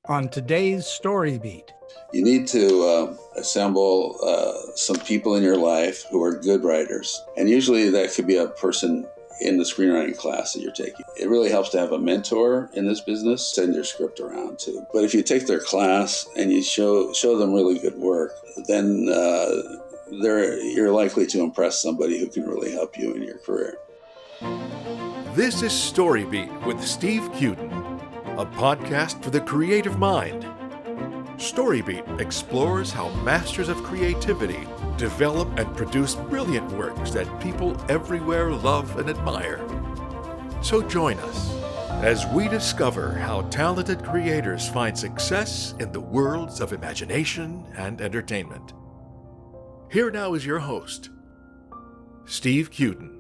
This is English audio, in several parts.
on today's StoryBeat. You need to assemble some people in your life who are good writers. And usually that could be a person in the screenwriting class that you're taking. It really helps to have a mentor in this business, send your script around too. But if you take their class and you show them really good work, then you're likely to impress somebody who can really help you in your career. This is StoryBeat with Steve Cuden, a podcast for the creative mind. StoryBeat explores how masters of creativity develop and produce brilliant works that people everywhere love and admire. So join us as we discover how talented creators find success in the worlds of imagination and entertainment. Here now is your host, Steve Cuden.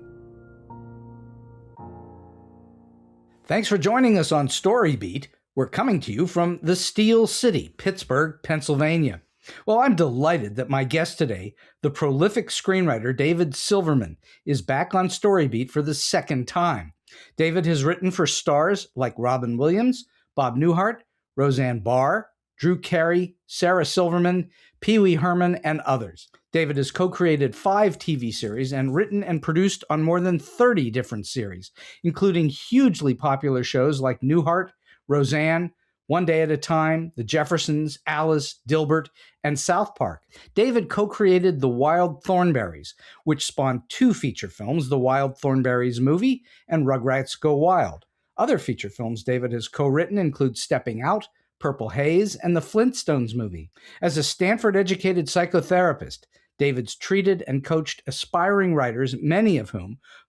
Thanks for joining us on StoryBeat. We're coming to you from the Steel City, Pittsburgh, Pennsylvania. Well, I'm delighted that my guest today, the prolific screenwriter David Silverman, is back on StoryBeat for the second time. David has written for stars like Robin Williams, Bob Newhart, Rosanne Barr, Drew Carey, Sarah Silverman, Wee Herman, and others. David has co-created 5 TV series and written and produced on more than 30 different series, including hugely popular shows like Newhart, Roseanne, One Day at a Time, The Jeffersons, Alice, Dilbert, and South Park. David co-created The Wild Thornberrys, which spawned 2 feature films, The Wild Thornberrys Movie and Rugrats Go Wild. Other feature films David has co-written include Stepping Out, Purple Haze, and the Flintstones Movie. As a Stanford-educated psychotherapist, David's treated and coached aspiring writers, many of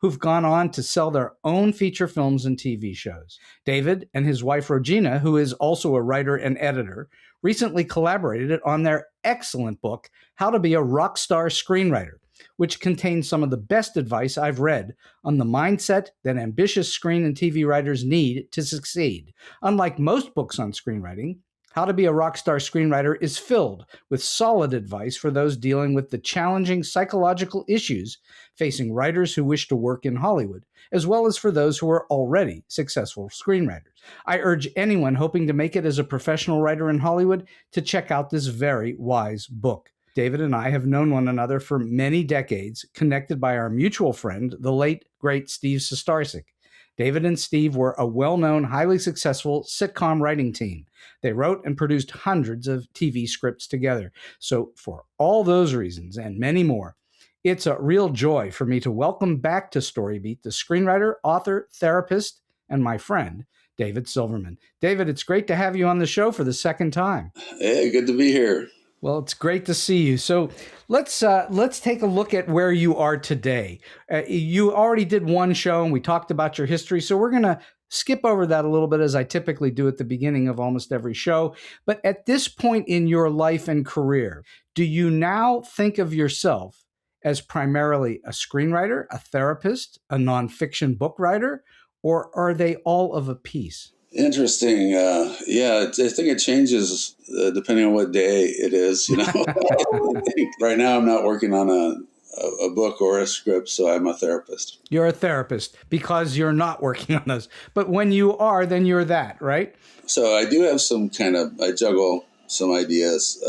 who've gone on to sell their own feature films and TV shows. David and his wife Regina, who is also a writer and editor, recently collaborated on their excellent book, How to Be a Rock Star Screenwriter, which contains some of the best advice I've read on the mindset that ambitious screen and TV writers need to succeed. Unlike most books on screenwriting, How to Be a Rock Star Screenwriter is filled with solid advice for those dealing with the challenging psychological issues facing writers who wish to work in Hollywood, as well as for those who are already successful screenwriters. I urge anyone hoping to make it as a professional writer in Hollywood to check out this very wise book. David and I have known one another for many decades, connected by our mutual friend, the late, great Steve Sestarsik. David and Steve were a well-known, highly successful sitcom writing team. They wrote and produced hundreds of TV scripts together. So for all those reasons and many more, it's a real joy for me to welcome back to StoryBeat the screenwriter, author, therapist, and my friend, David Silverman. David, it's great to have you on the show for the second time. Hey, good to be here. Well, it's great to see you. So let's take a look at where you are today. You already did one show and we talked about your history. So we're going to skip over that a little bit, as I typically do at the beginning of almost every show. But at this point in your life and career, do you now think of yourself as primarily a screenwriter, a therapist, a nonfiction book writer, or are they all of a piece? Interesting. Yeah, I think it changes depending on what day it is. I think right now I'm not working on a book or a script, so I'm a therapist. You're a therapist because you're not working on those. But when you are, then you're that, right? So I do have I juggle some ideas,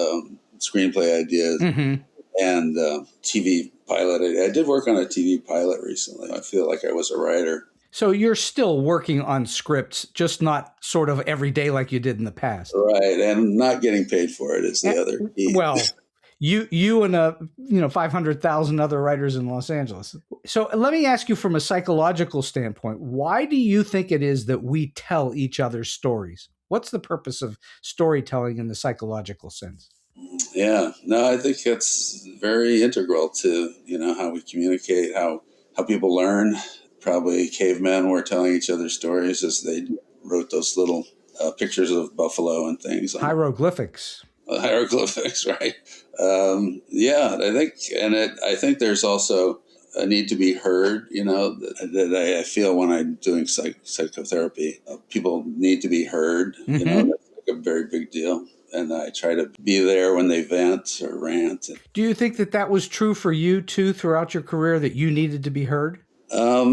screenplay ideas, and TV pilot. I did work on a TV pilot recently. I feel like I was a writer. So you're still working on scripts, just not sort of every day like you did in the past. Right, and not getting paid for it is the other key. Well, you and 500,000 other writers in Los Angeles. So let me ask you from a psychological standpoint, why do you think it is that we tell each other's stories? What's the purpose of storytelling in the psychological sense? Yeah, no, I think it's very integral to, how we communicate, how people learn. Probably cavemen were telling each other stories as they wrote those little pictures of buffalo and things. Hieroglyphics. Hieroglyphics, right? I think there's also a need to be heard, that I feel when I'm doing psychotherapy. People need to be heard, that's like a very big deal. And I try to be there when they vent or rant. Do you think that was true for you too throughout your career, that you needed to be heard? I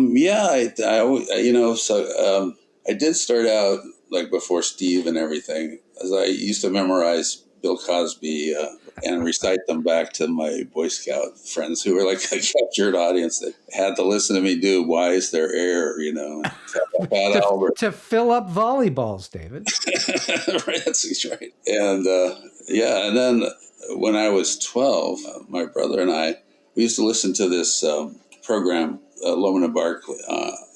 did start out like before Steve and everything, as I used to memorize Bill Cosby and recite them back to my Boy Scout friends who were like a captured audience that had to listen to me do "Why Is There Air?" Fat Albert. To fill up volleyballs, David. Right, that's right. And and then when I was 12, my brother and I, we used to listen to this program, Loman and Barkley.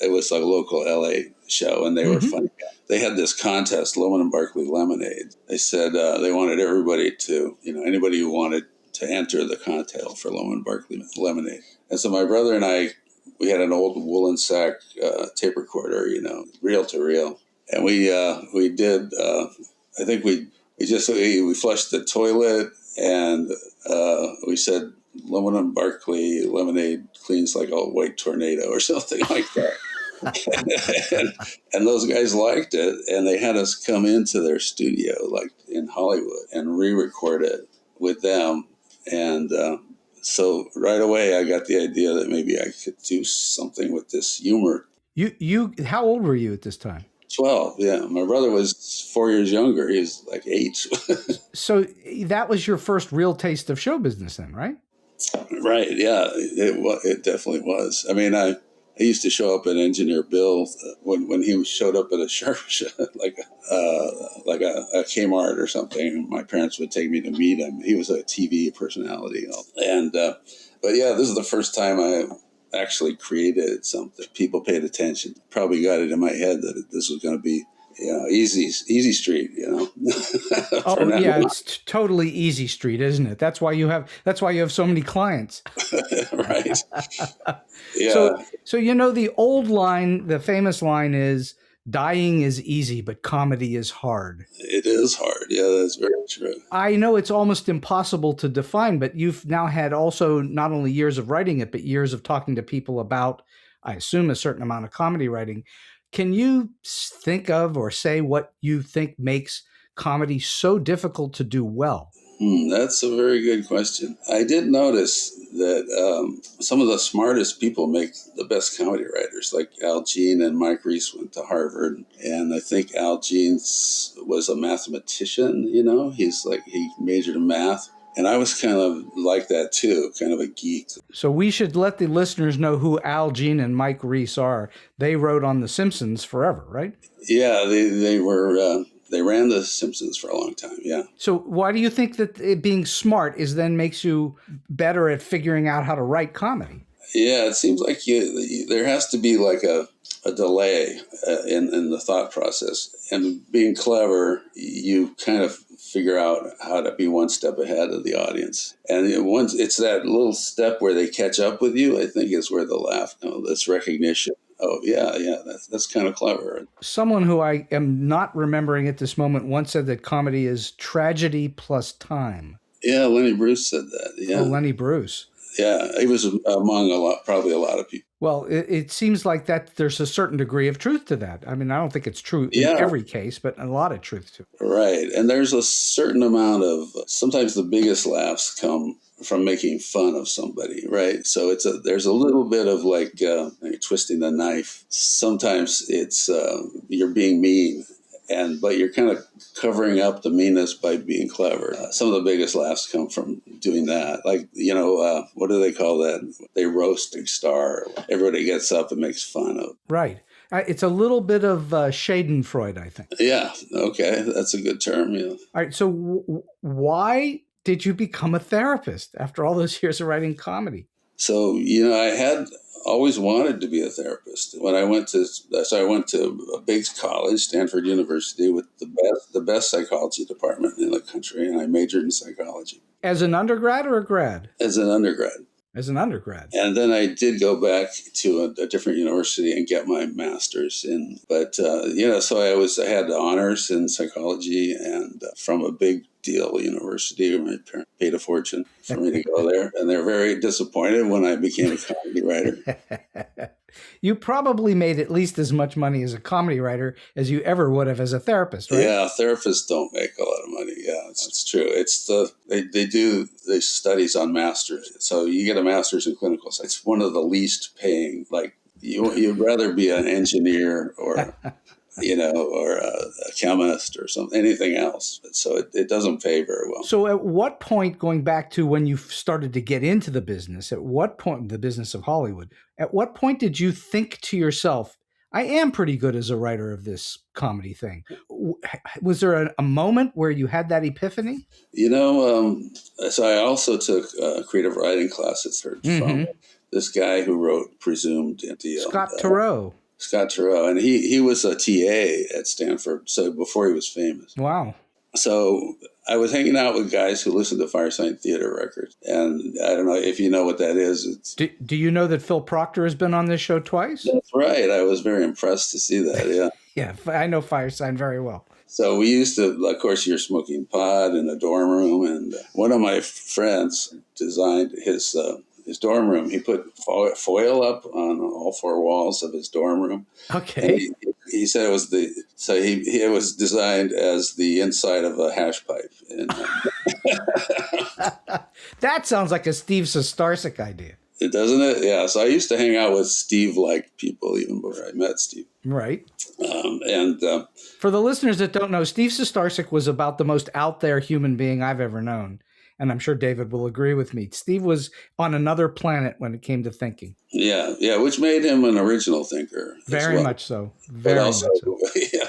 It was a local LA show, and they were funny. They had this contest, Loman and Barkley Lemonade. They said they wanted everybody to, anybody who wanted to enter the contest for Loman and Barkley Lemonade. And so my brother and I, we had an old woolen sack tape recorder, reel to reel. And we did, I think we flushed the toilet, and we said, Loman and Barkley Lemonade cleans like a white tornado or something like that. and those guys liked it, and they had us come into their studio, like in Hollywood, and re-record it with them. And so right away, I got the idea that maybe I could do something with this humor. You, how old were you at this time? 12, yeah. My brother was 4 years younger. He was like 8. So that was your first real taste of show business then, right? Right, yeah. It definitely was. I mean, I used to show up at Engineer Bill when he showed up at a sharp like a Kmart or something. My parents would take me to meet him. He was a TV personality, and but yeah, this is the first time I actually created something. People paid attention. Probably got it in my head that this was going to be, easy street, Oh yeah, it's totally easy street, isn't it? That's why you have so many clients. Right. Yeah. So the old line, the famous line is, dying is easy, but comedy is hard. It is hard. Yeah, that's very true. I know it's almost impossible to define, but you've now had also not only years of writing it, but years of talking to people about, I assume, a certain amount of comedy writing. Can you think of or say what you think makes comedy so difficult to do well? That's a very good question. I did notice that some of the smartest people make the best comedy writers, like Al Jean and Mike Reiss went to Harvard. And I think Al Jean was a mathematician, he majored in math. And I was kind of like that too, kind of a geek. So we should let the listeners know who Al Jean and Mike Reiss are. They wrote on The Simpsons forever, right? Yeah, they were... They ran The Simpsons for a long time, yeah. So why do you think that it being smart then makes you better at figuring out how to write comedy? Yeah, it seems like there has to be like a delay in the thought process. And being clever, you kind of figure out how to be one step ahead of the audience. And once it's that little step where they catch up with you, I think is where the laugh, this recognition. Oh, yeah, that's kind of clever. Someone who I am not remembering at this moment once said that comedy is tragedy plus time. Yeah, Lenny Bruce said that. Yeah. Oh, Lenny Bruce. Yeah, he was among probably a lot of people. Well, it seems like that there's a certain degree of truth to that. I mean, I don't think it's true in every case, but a lot of truth to it. Right, and there's a certain amount of, sometimes the biggest laughs come from making fun of somebody, right? So there's a little bit of like twisting the knife. Sometimes it's you're being mean, but you're kind of covering up the meanness by being clever. Some of the biggest laughs come from doing that. Like, what do they call that? They roast a star. Everybody gets up and makes fun of. Right. It's a little bit of Schadenfreude, I think. Yeah. Okay. That's a good term. Yeah. All right. So why did you become a therapist after all those years of writing comedy? So, I had always wanted to be a therapist. When I went to a big college, Stanford University, with the best psychology department in the country, and I majored in psychology. As an undergrad or a grad? As an undergrad. As an undergrad. And then I did go back to a different university and get my master's in. But, so I had honors in psychology, and from a big deal university. My parents paid a fortune for me to go there. And they're very disappointed when I became a comedy writer. You probably made at least as much money as a comedy writer as you ever would have as a therapist, right? Yeah, therapists don't make a lot of money. Yeah, it's true. It's they do the studies on masters. So you get a master's in clinical science. It's one of the least paying. Like you'd rather be an engineer or or a chemist or something, anything else. So it doesn't pay very well. So at what point, going back to when you started to get into the business, at what point, the business of Hollywood, at what point did you think to yourself, I am pretty good as a writer of this comedy thing? Was there a moment where you had that epiphany? So I also took creative writing classes from this guy who wrote Presumed Deal. Scott Turow. Scott Turow. And he was a TA at Stanford, so before he was famous. Wow. So I was hanging out with guys who listened to Firesign Theater records. And I don't know if you know what that is. Do you know that Phil Proctor has been on this show twice? That's right. I was very impressed to see that, yeah. Yeah, I know Firesign very well. So we used to, of course, you're smoking pot in a dorm room. And one of my friends designed his dorm room. He put foil up on all four walls of his dorm room. Okay. He said it was it was designed as the inside of a hash pipe. And, that sounds like a Steve Sestarsik idea. Doesn't it? Yeah. So I used to hang out with Steve-like people even before I met Steve. Right. For the listeners that don't know, Steve Sestarsik was about the most out there human being I've ever known. And I'm sure David will agree with me. Steve was on another planet when it came to thinking. Yeah, which made him an original thinker. Very much so. Very much so. Yeah,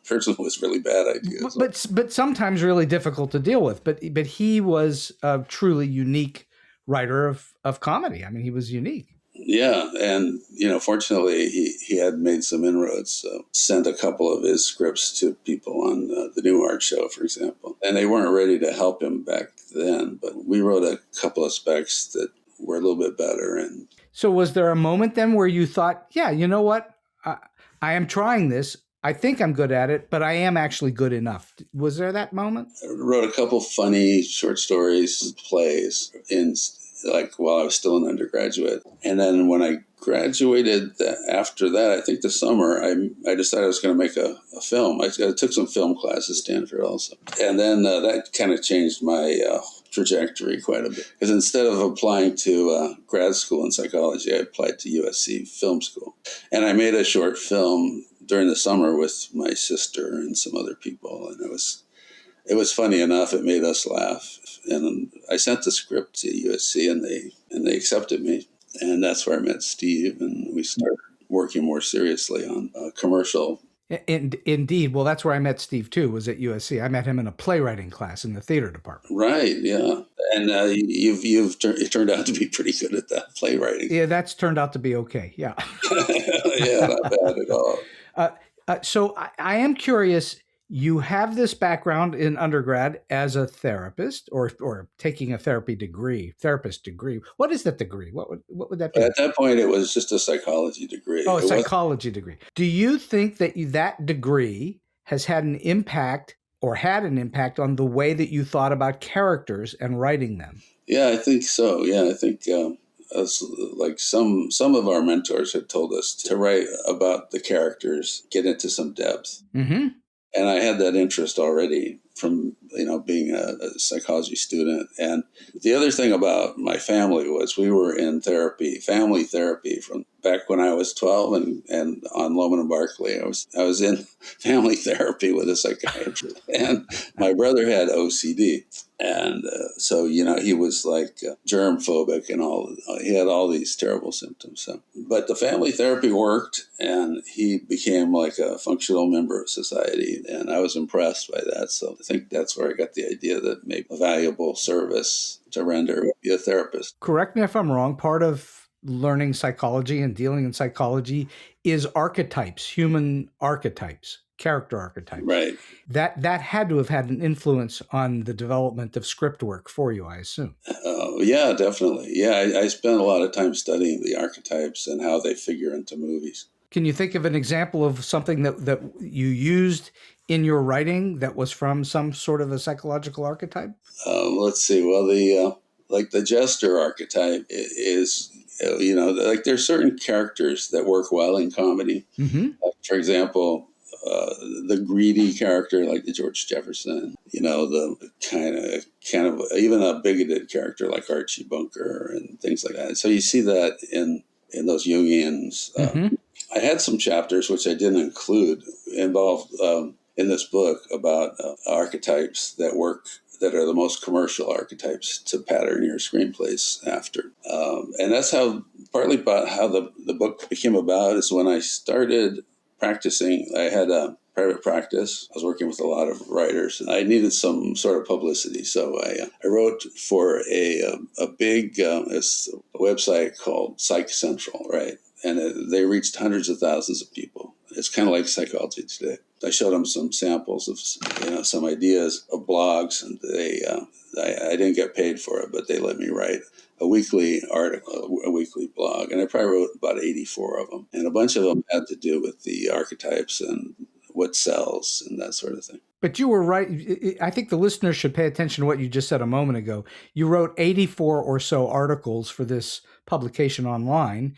person with really bad ideas. But sometimes really difficult to deal with. But he was a truly unique writer of comedy. I mean, he was unique. Yeah, and fortunately, he had made some inroads. So sent a couple of his scripts to people on the Newhart show, for example, and they weren't ready to help him back then. But we wrote a couple of specs that were a little bit better. And so, was there a moment then where you thought, "Yeah, you know what? I am trying this. I think I'm good at it, but I am actually good enough." Was there that moment? I wrote a couple funny short stories, plays while I was still an undergraduate. And then when I graduated after that, I think the summer, I decided I was going to make a film. I took some film class at Stanford also. And then that kind of changed my trajectory quite a bit. Because instead of applying to grad school in psychology, I applied to USC Film School. And I made a short film during the summer with my sister and some other people. And it was funny enough. It made us laugh. And I sent the script to USC, and they accepted me. And that's where I met Steve, and we started working more seriously on commercial. Indeed. Well, that's where I met Steve, too, was at USC. I met him in a playwriting class in the theater department. Right, yeah. And you've turned out to be pretty good at that playwriting. Yeah, that's turned out to be okay, yeah. Yeah, not bad at all. So I am curious. You have this background in undergrad as a therapist or taking a therapist degree. What is that degree? What would that be? At that point, it was just a psychology degree. Oh, a psychology degree. Do you think that that degree has had an impact on the way that you thought about characters and writing them? Yeah, I think so. Yeah, I think like some of our mentors had told us to write about the characters, get into some depth. Mm-hmm. And I had that interest already from, being a psychology student. And the other thing about my family was we were in family therapy from back when I was 12 and on Lohman and Barclay. I was in family therapy with a psychiatrist. And my brother had OCD. And so, he was like germ phobic and he had all these terrible symptoms. So, but the family therapy worked, and he became like a functional member of society. And I was impressed by that. So I think that's where I got the idea that maybe a valuable service to render would be a therapist. Correct me if I'm wrong. Part of learning psychology and dealing in psychology is archetypes, human archetypes. Character archetypes. Right. That had to have had an influence on the development of script work for you, I assume. Yeah, definitely. Yeah, I spent a lot of time studying the archetypes and how they figure into movies. Can you think of an example of something that you used in your writing that was from some sort of a psychological archetype? Let's see. Well, the jester archetype is, like there's certain characters that work well in comedy. Mm-hmm. For example, the greedy character like the George Jefferson, the kind of even a bigoted character like Archie Bunker and things like that. So you see that in those Jungians I had some chapters, which I didn't include, involved in this book about archetypes that are the most commercial archetypes to pattern your screenplays after. And that's partly about how the book became about is when I started practicing. I had a private practice. I was working with a lot of writers. I needed some sort of publicity. So I wrote for a big website called Psych Central, right? And they reached hundreds of thousands of people. It's kind of like Psychology Today. I showed them some samples of some ideas of blogs, and I didn't get paid for it, but they let me write a weekly article, a weekly blog, and I probably wrote about 84 of them, and a bunch of them had to do with the archetypes and what sells and that sort of thing. But you were right. I think the listeners should pay attention to what you just said a moment ago. You wrote 84 or so articles for this publication online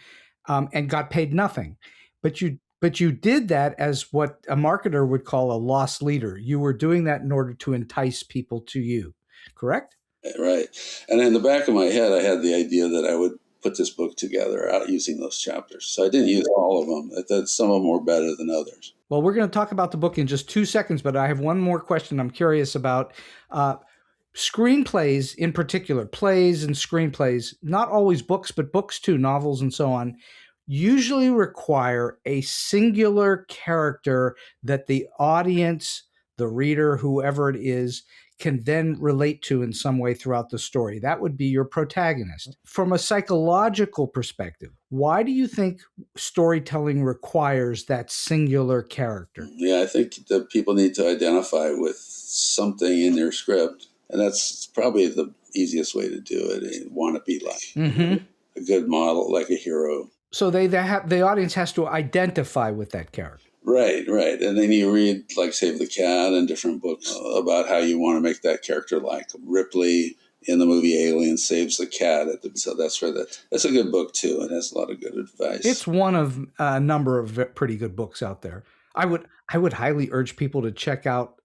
and got paid nothing. But you did that as what a marketer would call a loss leader. You were doing that in order to entice people to you, correct? Right. And in the back of my head, I had the idea that I would put this book together out using those chapters. So I didn't use all of them. I thought some of them were better than others. Well, we're going to talk about the book in just 2 seconds, but I have one more question I'm curious about. Screenplays in particular, plays and screenplays, not always books, but books too, novels and so on, usually require a singular character that the audience, the reader, whoever it is, can then relate to in some way throughout the story. That would be your protagonist. From a psychological perspective, why do you think storytelling requires that singular character? Yeah, I think that people need to identify with something in their script, and that's probably the easiest way to do it. They want to be like a good model, like a hero. So the audience has to identify with that character. Right. And then you read, like, Save the Cat and different books about how you want to make that character like Ripley in the movie Alien saves the cat. So that's a good book, too. It has a lot of good advice. It's one of a number of pretty good books out there. I would highly urge people to check out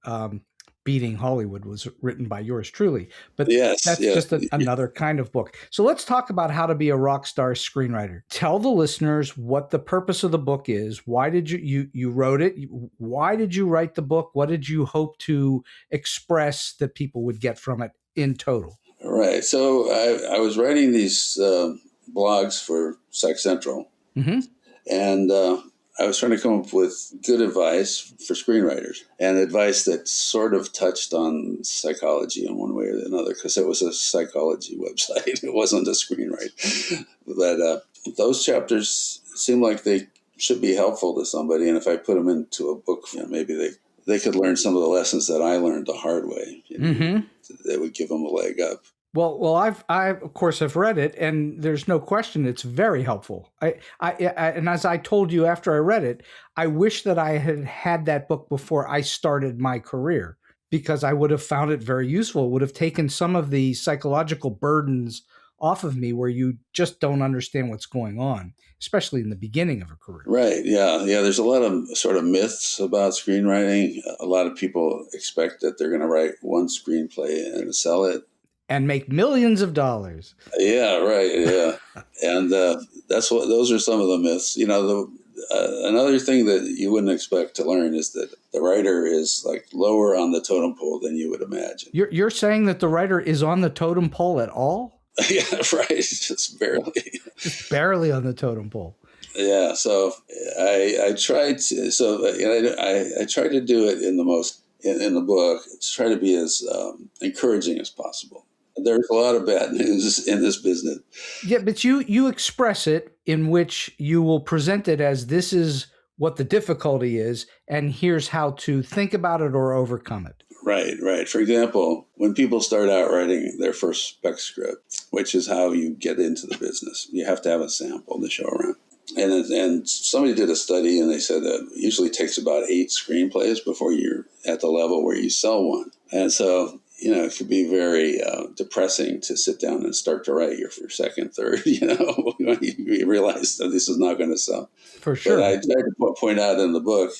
Beating Hollywood, was written by yours truly. But that's just another kind of book. So let's talk about how to be a rock star screenwriter. Tell the listeners what the purpose of the book is. Why did you wrote it? Why did you write the book? What did you hope to express that people would get from it in total? Right. So I was writing these blogs for Psych Central, and I was trying to come up with good advice for screenwriters, and advice that sort of touched on psychology in one way or another, because it was a psychology website. It wasn't a screenwrite. But those chapters seemed like they should be helpful to somebody, and if I put them into a book, maybe they could learn some of the lessons that I learned the hard way. They would give them a leg up. Well, I of course have read it, and there's no question it's very helpful. And as I told you after I read it, I wish that I had had that book before I started my career, because I would have found it very useful. It would have taken some of the psychological burdens off of me where you just don't understand what's going on, especially in the beginning of a career. Right. Yeah. There's a lot of sort of myths about screenwriting. A lot of people expect that they're going to write one screenplay and sell it and make millions of dollars. Yeah. Right. Yeah. And those are some of the myths. Another thing that you wouldn't expect to learn is that the writer is like lower on the totem pole than you would imagine. You're saying that the writer is on the totem pole at all? Yeah, right. Just barely. Just barely on the totem pole. Yeah. So I tried to. I tried to do it in the book. To try to be as encouraging as possible. There's a lot of bad news in this business. Yeah, but you express it in which you will present it as this is what the difficulty is, and here's how to think about it or overcome it. Right. For example, when people start out writing their first spec script, which is how you get into the business, you have to have a sample to show around. And somebody did a study, and they said that it usually takes about 8 screenplays before you're at the level where you sell one. And so, it could be very depressing to sit down and start to write your second, third, you realize that this is not going to sell. For sure. But I tried to point out in the book,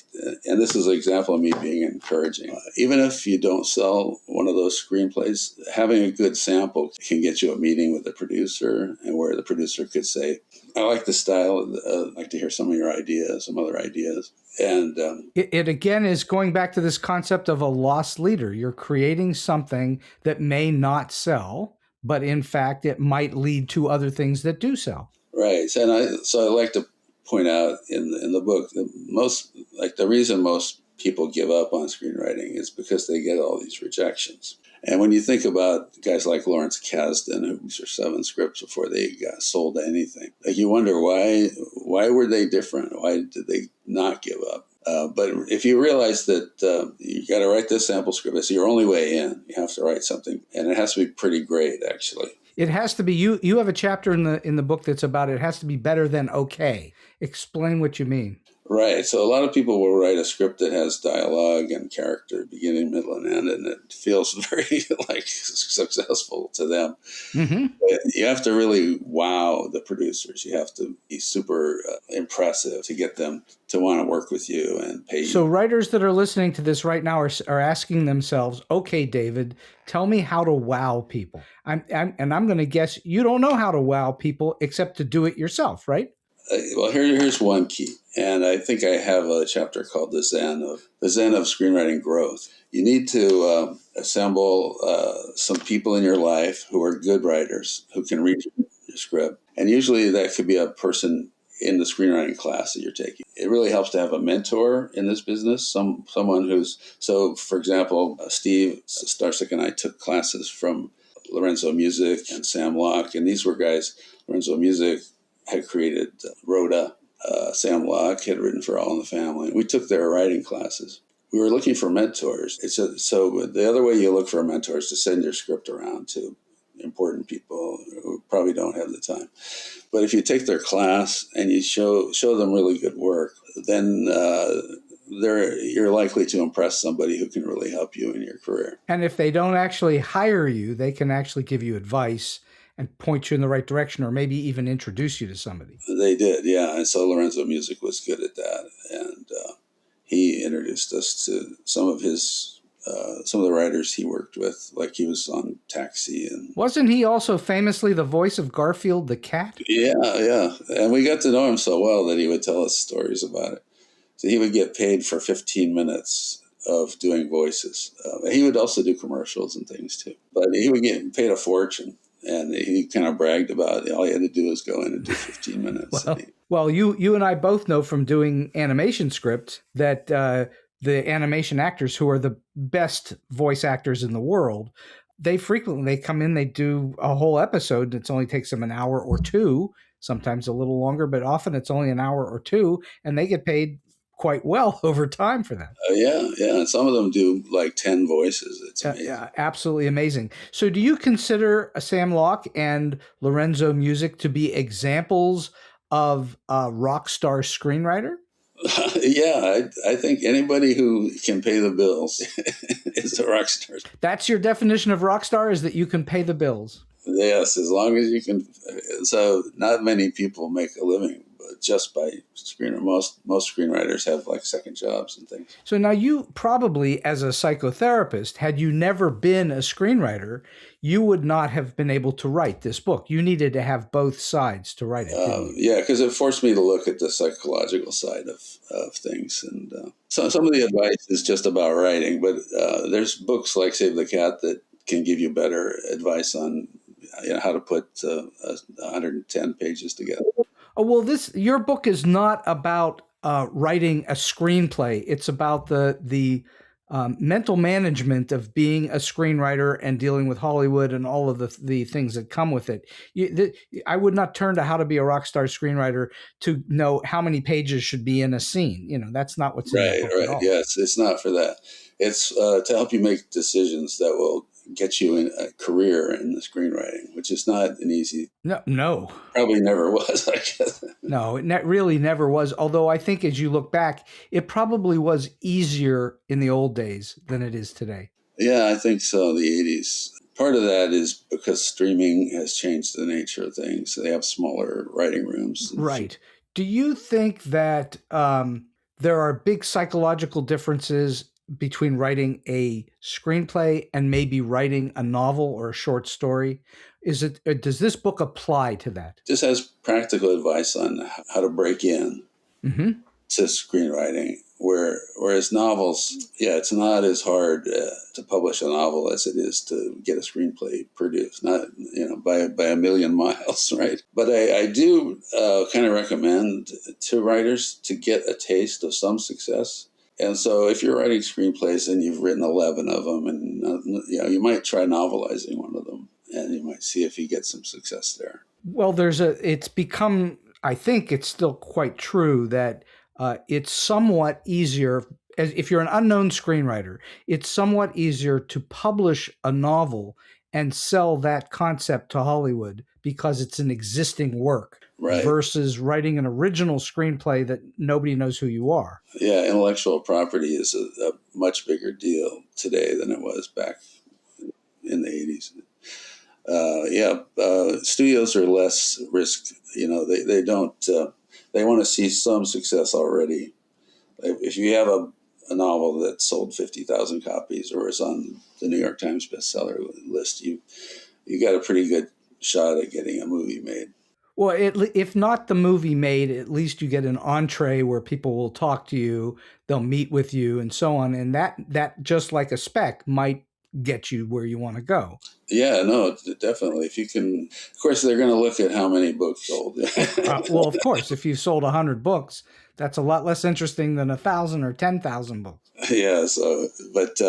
and this is an example of me being encouraging. Even if you don't sell one of those screenplays, having a good sample can get you a meeting with the producer, and where the producer could say, I like the style. I'd like to hear some of your ideas, some other ideas. And it again is going back to this concept of a lost leader. You're creating something that may not sell, but in fact, it might lead to other things that do sell. Right. So I like to point out in the book that the reason most people give up on screenwriting is because they get all these rejections. And when you think about guys like Lawrence Kasdan, who was 7 scripts before they got sold to anything, like you wonder why were they different? Why did they not give up? But if you realize that you got to write this sample script, it's your only way in. You have to write something, and it has to be pretty great, actually. It has to be. You have a chapter in the book that's about it has to be better than okay. Explain what you mean. Right. So a lot of people will write a script that has dialogue and character, beginning, middle, and end, and it feels very successful to them. Mm-hmm. But you have to really wow the producers. You have to be super impressive to get them to want to work with you and pay you. So writers that are listening to this right now are asking themselves, okay, David, tell me how to wow people. I'm going to guess you don't know how to wow people except to do it yourself, right? Well, here's one key, and I think I have a chapter called the Zen of screenwriting growth. You need to assemble some people in your life who are good writers who can read your script, and usually that could be a person in the screenwriting class that you're taking. It really helps to have a mentor in this business, someone who's for example, Steve Starsick and I took classes from Lorenzo Music and Sam Locke, and these were guys. Lorenzo Music had created Rhoda. Sam Locke had written for All in the Family. We took their writing classes. We were looking for mentors. So the other way you look for a mentor is to send your script around to important people who probably don't have the time. But if you take their class and you show them really good work, then you're likely to impress somebody who can really help you in your career. And if they don't actually hire you, they can actually give you advice and point you in the right direction, or maybe even introduce you to somebody. They did, yeah. And so Lorenzo Music was good at that, and he introduced us to some of the writers he worked with, like he was on Taxi. And wasn't he also famously the voice of Garfield the cat? Yeah. And we got to know him so well that he would tell us stories about it. So he would get paid for 15 minutes of doing voices. He would also do commercials and things too, but he would get paid a fortune. And he kind of bragged about all he had to do was go in and do 15 minutes. Well, you and I both know from doing animation scripts that the animation actors who are the best voice actors in the world, they come in, they do a whole episode. It only takes them an hour or two, sometimes a little longer, but often it's only an hour or two, and they get paid quite well over time for that. Yeah. And some of them do like 10 voices. It's amazing. Yeah, absolutely amazing. So do you consider Sam Locke and Lorenzo Music to be examples of a rock star screenwriter? Yeah, I think anybody who can pay the bills is a rock star. That's your definition of rock star, is that you can pay the bills? Yes, as long as you can. So not many people make a living just by screenwriting. Most screenwriters have like second jobs and things. So now you probably, as a psychotherapist, had you never been a screenwriter, you would not have been able to write this book. You needed to have both sides to write it. Yeah, because it forced me to look at the psychological side of things. And so some of the advice is just about writing, but there's books like Save the Cat that can give you better advice on how to put 110 pages together. Oh, well, your book is not about writing a screenplay. It's about the mental management of being a screenwriter and dealing with Hollywood and all of the things that come with it. I would not turn to How to Be a Rock Star Screenwriter to know how many pages should be in a scene. That's not what's in the book at all. Yes, it's not for that. It's to help you make decisions that will get you in a career in the screenwriting, which is not an easy. No. Probably never was, I guess. No, it really never was. Although I think as you look back, it probably was easier in the old days than it is today. Yeah, I think so. The 80s. Part of that is because streaming has changed the nature of things. So they have smaller writing rooms. Right. Do you think that there are big psychological differences between writing a screenplay and maybe writing a novel or a short story? Does this book apply to that? This has practical advice on how to break in Mm-hmm. to screenwriting, whereas novels, it's not as hard to publish a novel as it is to get a screenplay produced, not by a million miles, right? But I do kind of recommend to writers to get a taste of some success. And so if you're writing screenplays and you've written 11 of them, and you might try novelizing one of them, and you might see if you get some success there. Well, it's become, I think it's still quite true that it's somewhat easier, if you're an unknown screenwriter, it's somewhat easier to publish a novel and sell that concept to Hollywood because it's an existing work, right, versus writing an original screenplay that nobody knows who you are. Yeah, intellectual property is a much bigger deal today than it was back in the 80s. Studios are less risk. They don't. They want to see some success already. If you have a novel that sold 50,000 copies or is on the New York Times bestseller list, you got a pretty good shot at getting a movie made. Well, if not the movie made, at least you get an entree where people will talk to you, they'll meet with you, and so on. And that just like a spec might get you where you want to go. Yeah, no, definitely. If you can, of course, they're going to look at how many books sold. Well, of course, if you've sold 100 books, that's a lot less interesting than 1,000 or 10,000 books. Yeah. So, but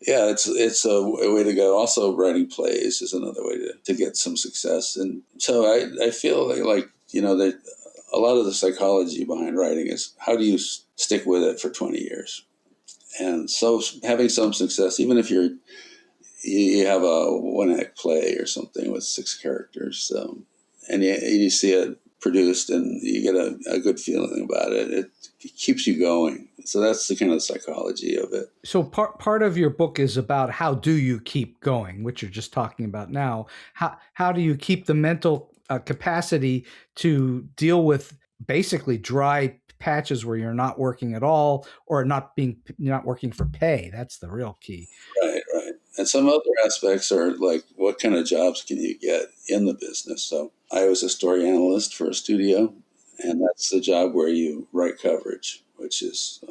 it's a way to go. Also, writing plays is another way to get some success. And so I feel like that a lot of the psychology behind writing is how do you stick with it for 20 years? And so having some success, even if you have a one-act play or something with 6 characters, and you see it produced and you get a good feeling about it, it keeps you going. So that's the kind of psychology of it. So part of your book is about how do you keep going, which you're just talking about now. How do you keep the mental capacity to deal with basically dry patches where you're not working at all or not working for pay? That's the real key. Right. And some other aspects are like, what kind of jobs can you get in the business? So I was a story analyst for a studio, and that's the job where you write coverage, which is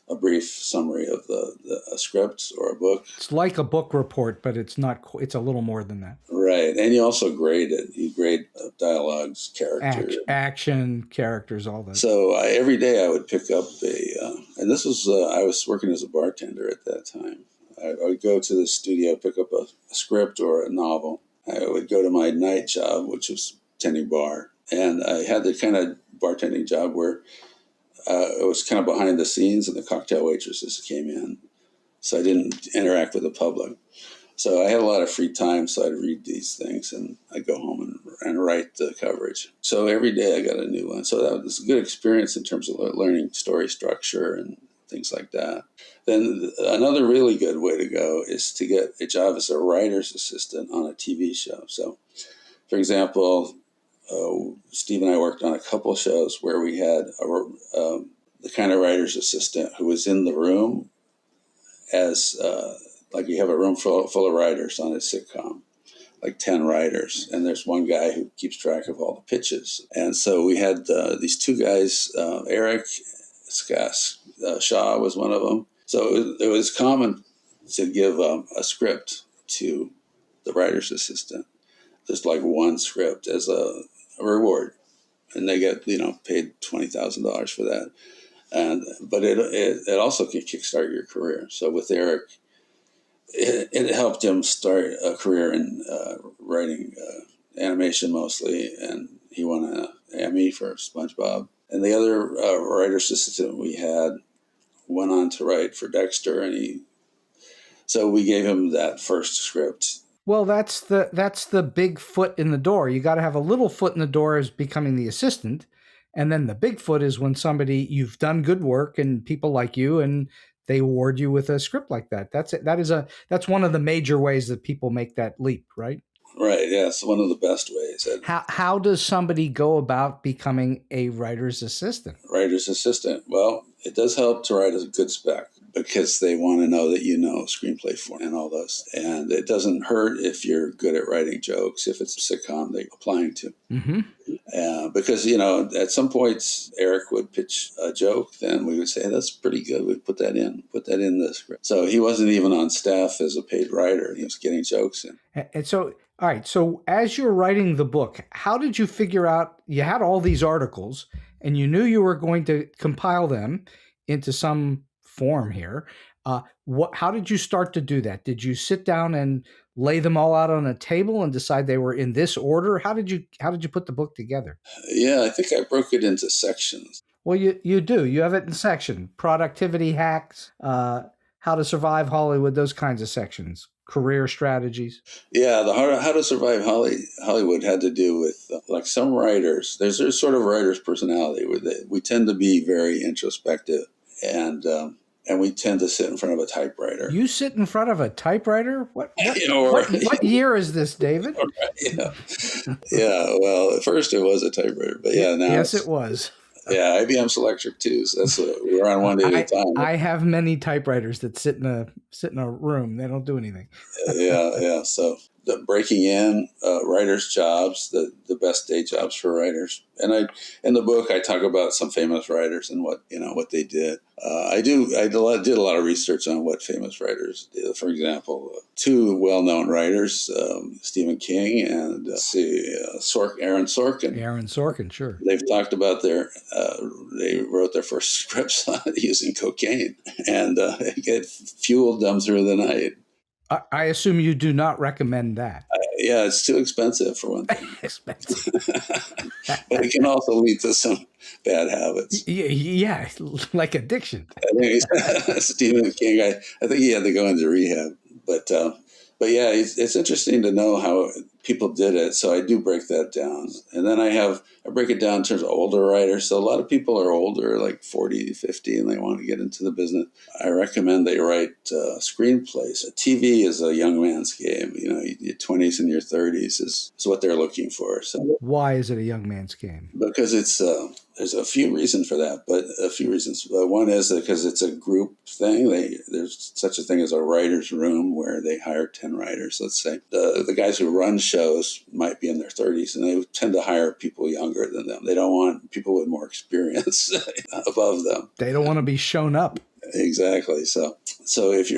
a brief summary of a script or a book. It's like a book report, but it's not. It's a little more than that. Right, and you also grade it. You grade dialogues, characters, action, characters, all that. So every day I would pick up and this was I was working as a bartender at that time. I would go to the studio, pick up a script or a novel. I would go to my night job, which was tending bar, and I had the kind of bartending job where it was kind of behind the scenes, and the cocktail waitresses came in, so I didn't interact with the public. So I had a lot of free time, so I'd read these things, and I'd go home and write the coverage. So every day I got a new one. So that was a good experience in terms of learning story structure and things like that. Then another really good way to go is to get a job as a writer's assistant on a TV show. So, for example, Steve and I worked on a couple shows where we had the kind of writer's assistant who was in the room as like you have a room full of writers on a sitcom, like 10 writers, and there's one guy who keeps track of all the pitches. And so we had these 2 guys, Eric Shaw was one of them. So it was common to give a script to the writer's assistant, just like one script as a reward, and they get paid $20,000 for that. But it also can kickstart your career. So with Eric, it helped him start a career in writing animation mostly, and he won an Emmy for SpongeBob. And the other writer's assistant we had went on to write for Dexter, so we gave him that first script. Well, that's the big foot in the door. You got to have a little foot in the door as becoming the assistant, and then the big foot is when you've done good work and people like you and they award you with a script like that. That's one of the major ways that people make that leap, right? Right. Yeah, it's one of the best ways. How does somebody go about becoming a writer's assistant? Writer's assistant. Well, it does help to write a good spec. because they want to know that you know screenplay form and all those. And it doesn't hurt if you're good at writing jokes, if it's a sitcom they're applying to. Mm-hmm. Because, at some points, Eric would pitch a joke, then we would say, that's pretty good. We'd put that in the script. So he wasn't even on staff as a paid writer. He was getting jokes in. And so, all right. So as you're writing the book, how did you figure out you had all these articles and you knew you were going to compile them into some form here? How did you start to do that? Did you sit down and lay them all out on a table and decide they were in this order? How did you put the book together? Yeah, I think I broke it into sections. Well, you do. You have it in section: productivity hacks, how to survive Hollywood, those kinds of sections, career strategies. Yeah, the how to survive Hollywood had to do with like some writers. There's sort of writer's personality where we tend to be very introspective and we tend to sit in front of a typewriter. You sit in front of a typewriter? What year is this, David? Yeah, well, at first it was a typewriter, but yeah, now yes, it was. Yeah, IBM Selectric 2s. That's what we're on one day at a time. I have many typewriters that sit in a room. They don't do anything. Yeah. So the breaking in writers' jobs, the best day jobs for writers, and in the book I talk about some famous writers and what they did. I did a lot of research on what famous writers did. For example, two well-known writers, Stephen King and Aaron Sorkin. Aaron Sorkin, sure. They've talked about they wrote their first scripts using cocaine, and it fueled them through the night. I assume you do not recommend that. Yeah, it's too expensive for one thing. Expensive. But it can also lead to some bad habits. Yeah, like addiction. I think Stephen King, I think he had to go into rehab. But yeah, it's interesting to know how people did it. So I do break that down. And then I break it down in terms of older writers. So a lot of people are older, like 40, 50, and they want to get into the business. I recommend they write screenplays. TV is a young man's game. Your 20s and your 30s is what they're looking for. So why is it a young man's game? Because it's there's a few reasons for that, but a few reasons. One is because it's a group thing. There's such a thing as a writer's room where they hire 10 writers, let's say. The guys who run shows might be in their 30s, and they tend to hire people younger than them. They don't want people with more experience above them. They don't want to be shown up. Exactly. So if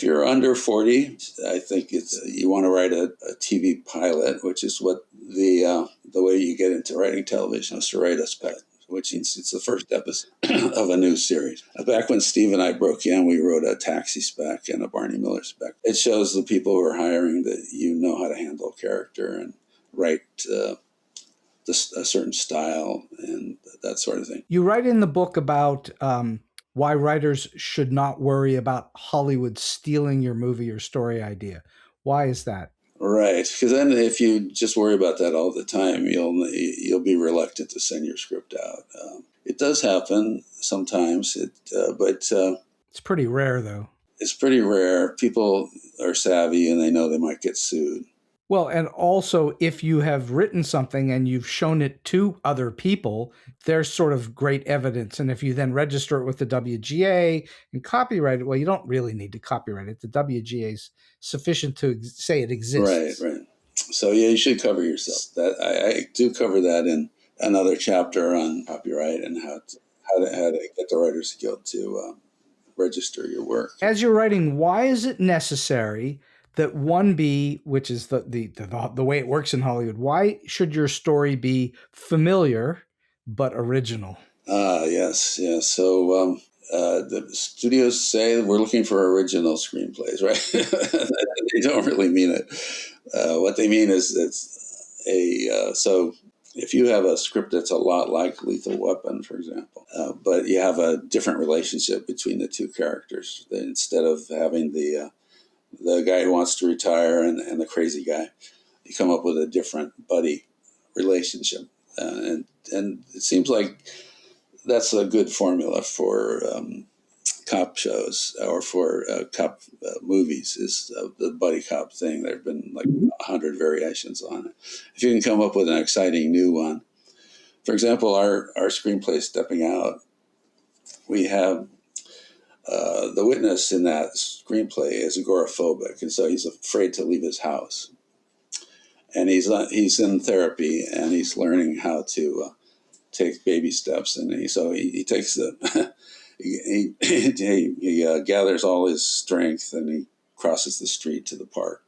you're under 40, I think you want to write a TV pilot, which is what the way you get into writing television is to write a spec, which means it's the first episode of a new series. Back when Steve and I broke in, we wrote a Taxi spec and a Barney Miller spec. It shows the people who are hiring that you know how to handle character and write a certain style and that sort of thing. You write in the book about why writers should not worry about Hollywood stealing your movie or story idea. Why is that? Right, because then if you just worry about that all the time, you'll be reluctant to send your script out. It does happen sometimes, but it's pretty rare, though. It's pretty rare. People are savvy and they know they might get sued. Well, and also if you have written something and you've shown it to other people, there's sort of great evidence. And if you then register it with the WGA and copyright it, well, you don't really need to copyright it. The WGA is sufficient to say it exists. Right. So yeah, you should cover yourself. That I do cover that in another chapter on copyright and how to get the Writers Guild to register your work. As you're writing, why is it necessary that one be, which is the way it works in Hollywood, why should your story be familiar but original? Yes. So the studios say we're looking for original screenplays, right? They don't really mean it. What they mean is so if you have a script that's a lot like Lethal Weapon, for example, but you have a different relationship between the two characters, then instead of having the guy who wants to retire and the crazy guy, you come up with a different buddy relationship. And it seems like that's a good formula for cop shows or for cop movies, is the buddy cop thing. There have been like 100 variations on it. If you can come up with an exciting new one. For example, our screenplay Stepping Out, we have the witness in that screenplay is agoraphobic, and so he's afraid to leave his house. And he's in therapy, and he's learning how to take baby steps. And he takes the he gathers all his strength, and he crosses the street to the park.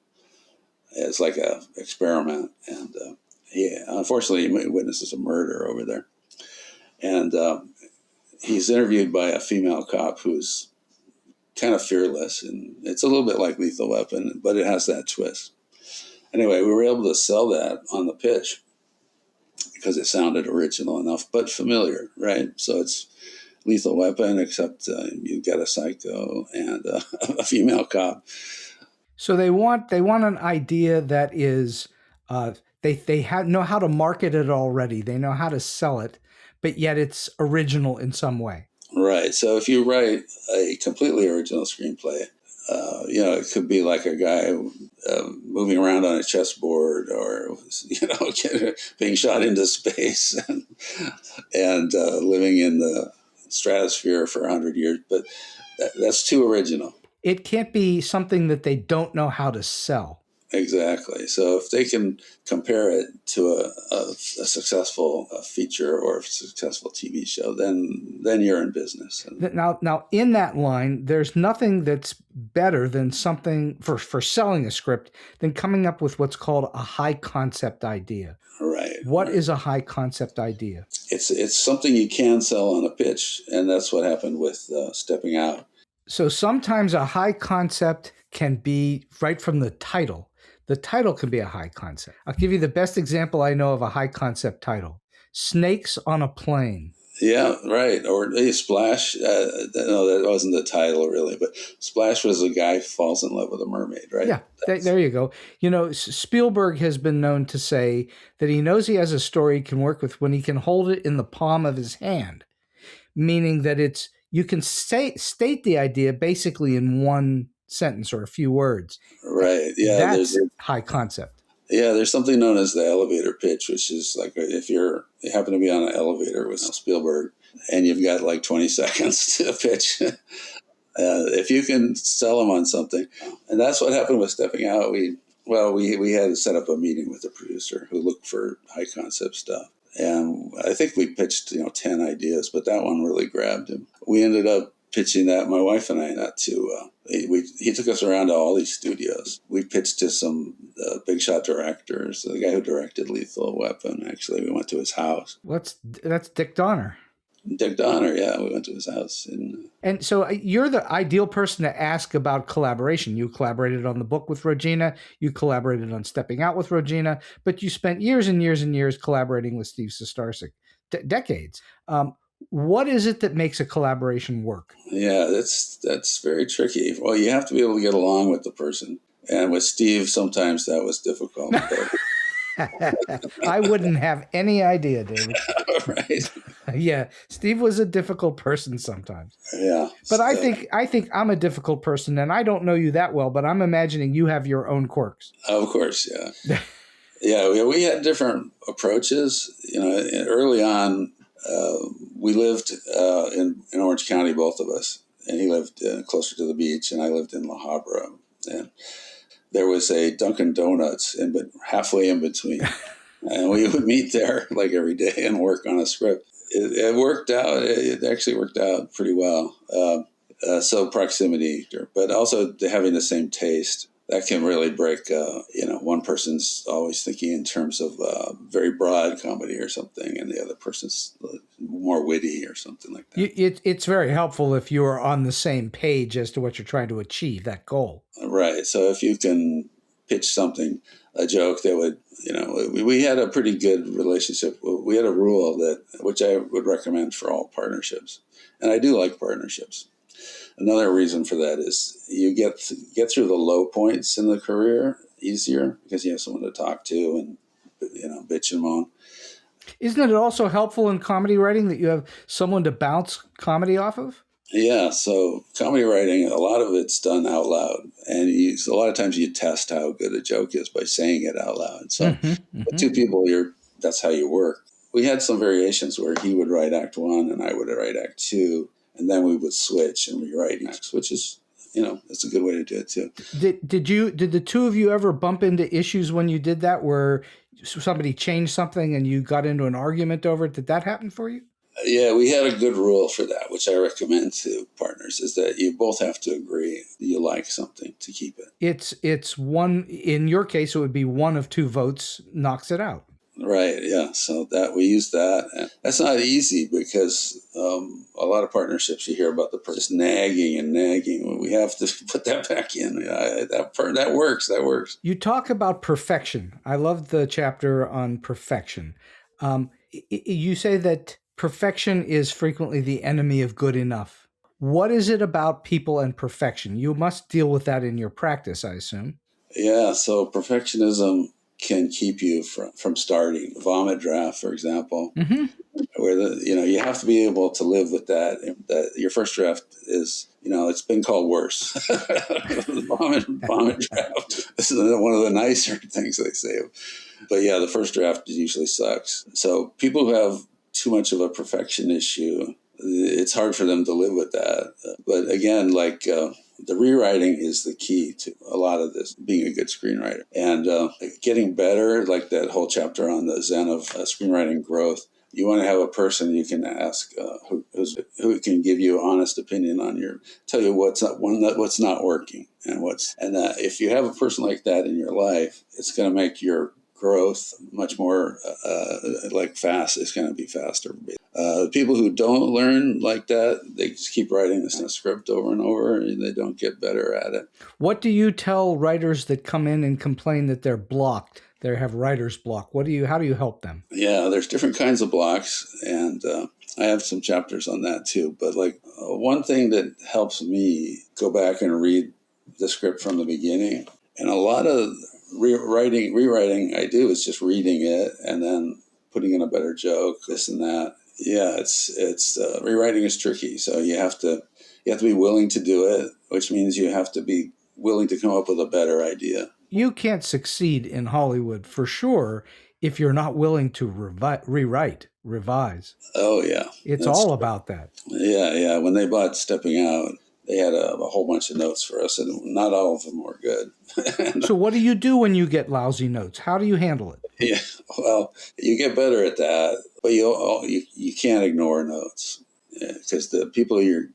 It's like a experiment, and he unfortunately witnesses a murder over there. And he's interviewed by a female cop who's kind of fearless, and it's a little bit like Lethal Weapon, but it has that twist. Anyway, we were able to sell that on the pitch because it sounded original enough, but familiar, right? So it's Lethal Weapon, except you get a psycho and a female cop. So they want an idea that is they know how to market it already. They know how to sell it, but yet it's original in some way. Right. So if you write a completely original screenplay, it could be like a guy moving around on a chessboard, or being shot into space and living in the stratosphere for 100 years. But that's too original. It can't be something that they don't know how to sell. Exactly. So if they can compare it to a successful feature or a successful TV show, then you're in business. Now, in that line, there's nothing that's better than something for selling a script than coming up with what's called a high concept idea. Right. What is a high concept idea? It's something you can sell on a pitch, and that's what happened with Stepping Out. So sometimes a high concept can be right from the title. The title can be a high concept. I'll give you the best example I know of a high concept title. Snakes on a Plane. Yeah, right. Or Splash. No, that wasn't the title really, but Splash was a guy who falls in love with a mermaid, right? Yeah, there you go. Spielberg has been known to say that he knows he has a story he can work with when he can hold it in the palm of his hand, meaning that you can state the idea basically in one sentence or a few words. Right. Yeah. That's high concept. Yeah. There's something known as the elevator pitch, which is like if you happen to be on an elevator with Spielberg and you've got like 20 seconds to pitch, if you can sell them on something. And that's what happened with Stepping Out. We had to set up a meeting with the producer who looked for high concept stuff. And I think we pitched, 10 ideas, but that one really grabbed him. We ended up pitching that, my wife and I, not to, he took us around to all these studios. We pitched to some big shot directors. The guy who directed Lethal Weapon, actually, we went to his house. That's Dick Donner. Dick Donner, yeah, we went to his house. And so you're the ideal person to ask about collaboration. You collaborated on the book with Regina. You collaborated on Stepping Out with Regina. But you spent years and years and years collaborating with Steve Sestarsik, decades. What is it that makes a collaboration work? Yeah, that's very tricky. Well, you have to be able to get along with the person. And with Steve, sometimes that was difficult. I wouldn't have any idea, David. Right. Yeah, Steve was a difficult person sometimes. Yeah. But I think I'm a difficult person, and I don't know you that well, but I'm imagining you have your own quirks. Of course, yeah. Yeah, we had different approaches. Early on, we lived in Orange County, both of us, and he lived closer to the beach, and I lived in La Habra. And there was a Dunkin' Donuts halfway in between. And we would meet there like every day and work on a script. It worked out. It actually worked out pretty well. So proximity, but also having the same taste, that can really break, one person's always thinking in terms of very broad comedy or something, and the other person's more witty or something like that. It's very helpful if you are on the same page as to what you're trying to achieve, that goal. Right. So if you can pitch something, a joke that would, we had a pretty good relationship. We had a rule which I would recommend for all partnerships. And I do like partnerships. Another reason for that is you get through the low points in the career easier because you have someone to talk to and, bitch and moan. Isn't it also helpful in comedy writing that you have someone to bounce comedy off of? Yeah, so comedy writing, a lot of it's done out loud. And a lot of times you test how good a joke is by saying it out loud. So with two people, that's how you work. We had some variations where he would write act one and I would write act two. And then we would switch and rewrite next, which is, it's a good way to do it too. Did the two of you ever bump into issues when you did that, where somebody changed something and you got into an argument over it? Did that happen for you? Yeah, we had a good rule for that, which I recommend to partners, is that you both have to agree that you like something to keep it. It's one, in your case, it would be one of two votes knocks it out. Right, yeah. So that we use that. And that's not easy because a lot of partnerships you hear about the person nagging and nagging. We have to put that back in. That works. You talk about perfection. I love the chapter on perfection. You say that perfection is frequently the enemy of good enough. What is it about people and perfection? You must deal with that in your practice, I assume. Yeah, so perfectionism can keep you from starting. Vomit draft, for example, where you have to be able to live with that your first draft is, it's been called worse. vomit draft. This is one of the nicer things they say. But yeah, the first draft usually sucks. So people who have too much of a perfection issue, it's hard for them to live with that. But again, the rewriting is the key to a lot of this, being a good screenwriter. And getting better, like that whole chapter on the Zen of screenwriting growth, you want to have a person you can ask who can give you honest opinion on tell you what's not working and if you have a person like that in your life, it's going to make your growth much more fast. It's going to be faster. People who don't learn like that, they just keep writing this script over and over, and they don't get better at it. What do you tell writers that come in and complain that they're blocked? They have writer's block. How do you help them? Yeah, there's different kinds of blocks, and I have some chapters on that too. But one thing that helps me go back and read the script from the beginning, and a lot of rewriting I do is just reading it and then putting in a better joke, this and that. Yeah, it's rewriting is tricky. So you have to be willing to do it, which means you have to be willing to come up with a better idea. You can't succeed in Hollywood for sure if you're not willing to revise. Oh yeah, it's all about that. Yeah. When they bought Stepping Out, they had a whole bunch of notes for us, and not all of them were good. So what do you do when you get lousy notes? How do you handle it? Yeah, well, you get better at that, but you can't ignore notes, because the people who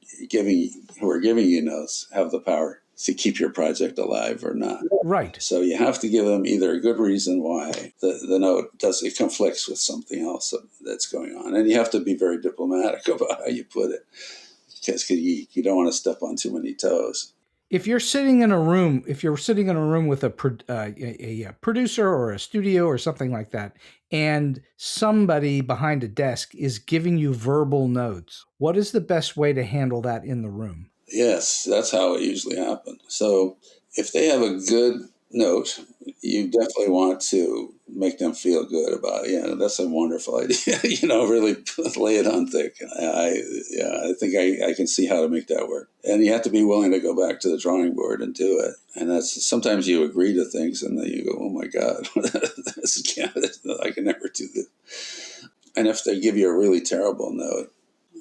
are giving you notes have the power to keep your project alive or not. Right. So you have to give them either a good reason why the note it conflicts with something else that's going on, and you have to be very diplomatic about how you put it, because you don't want to step on too many toes. If you're sitting in a room with a producer or a studio or something like that, and somebody behind a desk is giving you verbal notes, what is the best way to handle that in the room? Yes, that's how it usually happens. So if they have a good note, you definitely want to make them feel good about it. Yeah, that's a wonderful idea. Really lay it on thick. I think I can see how to make that work. And you have to be willing to go back to the drawing board and do it. And that's sometimes you agree to things and then you go, oh my God, I can never do this. And if they give you a really terrible note,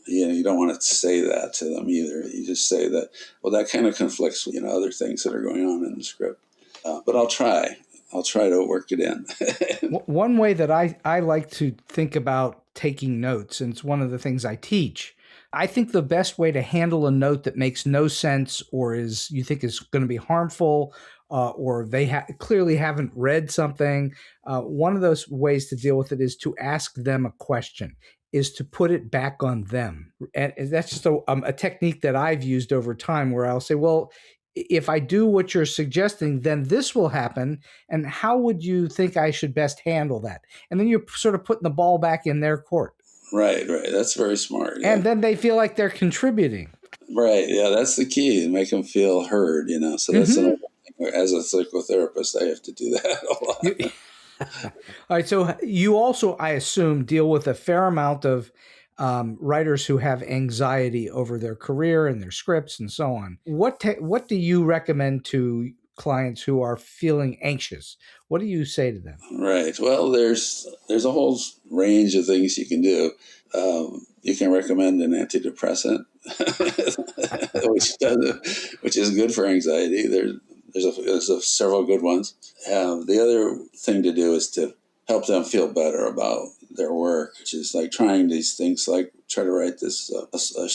you don't want to say that to them either. You just say that, well, that kind of conflicts with other things that are going on in the script. But I'll try to work it in. One way that I like to think about taking notes, and it's one of the things I teach, I think the best way to handle a note that makes no sense or you think is going to be harmful, or they clearly haven't read something, one of those ways to deal with it is to ask them a question, is to put it back on them. And that's just a technique that I've used over time, where I'll say, well, if I do what you're suggesting, then this will happen. And how would you think I should best handle that? And then you're sort of putting the ball back in their court. Right. That's very smart. Yeah. And then they feel like they're contributing. Right. Yeah, that's the key, make them feel heard, So that's another thing. As a psychotherapist, I have to do that a lot. All right. So you also, I assume, deal with a fair amount of writers who have anxiety over their career and their scripts and so on. What do you recommend to clients who are feeling anxious? What do you say to them? Right. Well, there's a whole range of things you can do. You can recommend an antidepressant, which is good for anxiety. There's several good ones. The other thing to do is to help them feel better about their work, which is like trying these things, like try to write this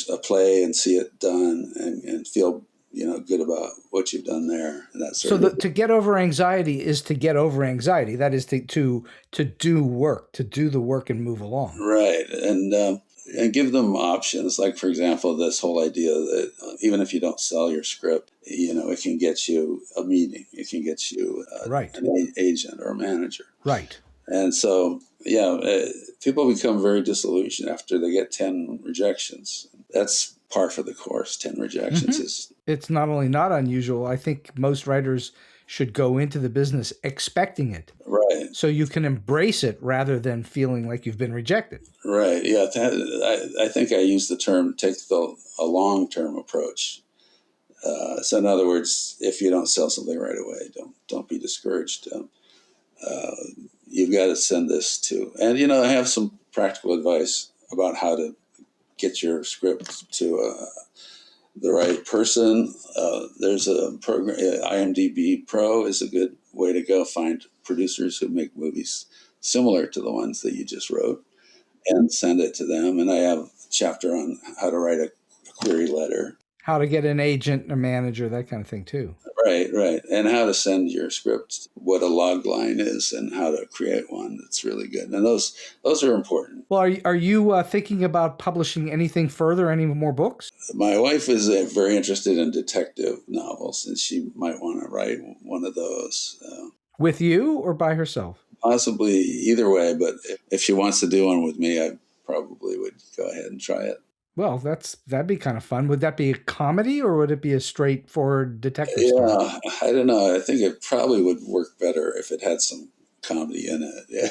a play and see it done and feel good about what you've done there. And that sort of to get over anxiety is to get over anxiety. That is to do work, to do the work and move along. Right. And give them options. Like, for example, this whole idea that even if you don't sell your script, it can get you a meeting. It can get you an agent or a manager. Right. And so, people become very disillusioned after they get 10 rejections. That's par for the course. 10 rejections is... It's not only not unusual, I think most writers should go into the business expecting it. Right. So you can embrace it rather than feeling like you've been rejected. Right. Yeah. I think I use the term, take a long-term approach. So in other words, if you don't sell something right away, don't be discouraged. You've got to send this to, and I have some practical advice about how to get your script to the right person. There's a program, IMDb Pro is a good way to go find producers who make movies similar to the ones that you just wrote and send it to them. And I have a chapter on how to write a query letter. How to get an agent and a manager, that kind of thing too. Right. And how to send your script, what a log line is, and how to create one that's really good. And those are important. Well, are you thinking about publishing anything further, any more books? My wife is very interested in detective novels, and she might want to write one of those. With you or by herself? Possibly either way, but if she wants to do one with me, I probably would go ahead and try it. Well, that'd be kind of fun. Would that be a comedy or would it be a straightforward detective story? Yeah, I don't know. I think it probably would work better if it had some comedy in it. Yeah.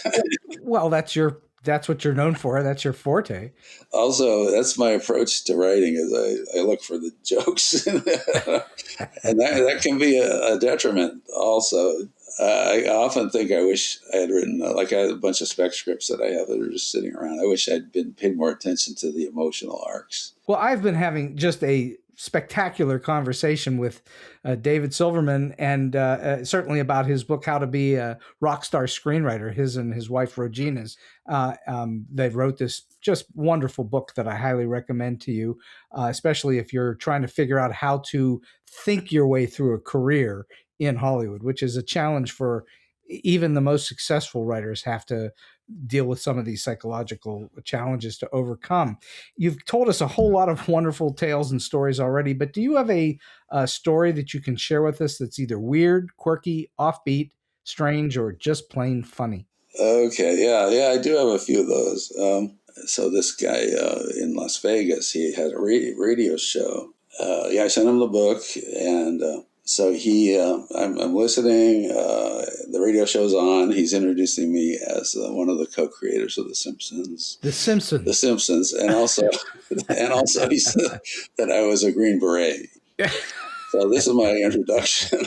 Well, that's what you're known for. That's your forte. Also, that's my approach to writing is I look for the jokes. And that can be a detriment also. I often think I wish I had written, like I had a bunch of spec scripts that I have that are just sitting around. I wish I'd been paid more attention to the emotional arcs. Well, I've been having just a spectacular conversation with David Silverman and certainly about his book, How to Be a Rock Star Screenwriter, his and his wife, Regina's. They wrote this just wonderful book that I highly recommend to you, especially if you're trying to figure out how to think your way through a career in Hollywood, which is a challenge for even the most successful writers have to deal with some of these psychological challenges to overcome. You've told us a whole lot of wonderful tales and stories already, but do you have a story that you can share with us that's either weird, quirky, offbeat, strange, or just plain funny? Okay, yeah, I do have a few of those. So this guy in Las Vegas, he had a radio show. I sent him the book, and so I'm listening. The radio show's on. He's introducing me as one of the co-creators of The Simpsons. The Simpsons, and also he said that I was a Green Beret. So this is my introduction.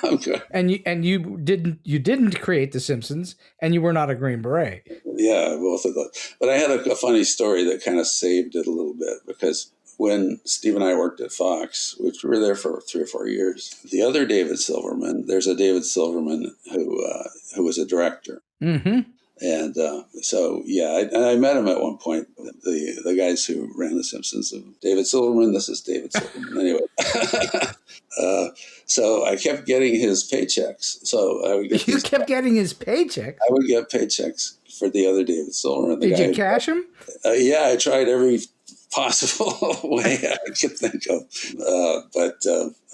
I'm good. And you didn't create The Simpsons, and you were not a Green Beret. Yeah, both of those. But I had a funny story that kind of saved it a little bit, because when Steve and I worked at Fox, which we were there for 3 or 4 years, the other David Silverman, there's a David Silverman who was a director. Mm-hmm. And I met him at one point. The guys who ran The Simpsons, David Silverman, this is David Silverman. Anyway, so I kept getting his paychecks. So I would get kept getting his paychecks? I would get paychecks for the other David Silverman. Did you cash him? Yeah, I tried every possible way I could think of. But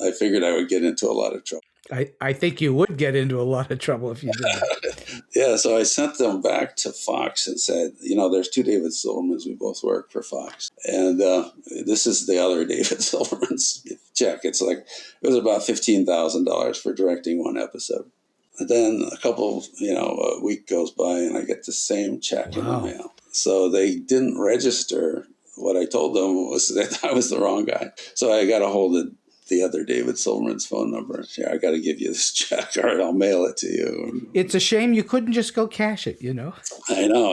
I figured I would get into a lot of trouble. I think you would get into a lot of trouble if you did. Yeah, so I sent them back to Fox and said, there's 2 David Silvermans. We both work for Fox. And this is the other David Silverman's check. It was about $15,000 for directing one episode. And then a week goes by and I get the same check in the mail. So they didn't register. What I told them was that I was the wrong guy. So I got a hold of the other David Silverman's phone number. Yeah, I got to give you this check. All right, I'll mail it to you. It's a shame you couldn't just go cash it, I know.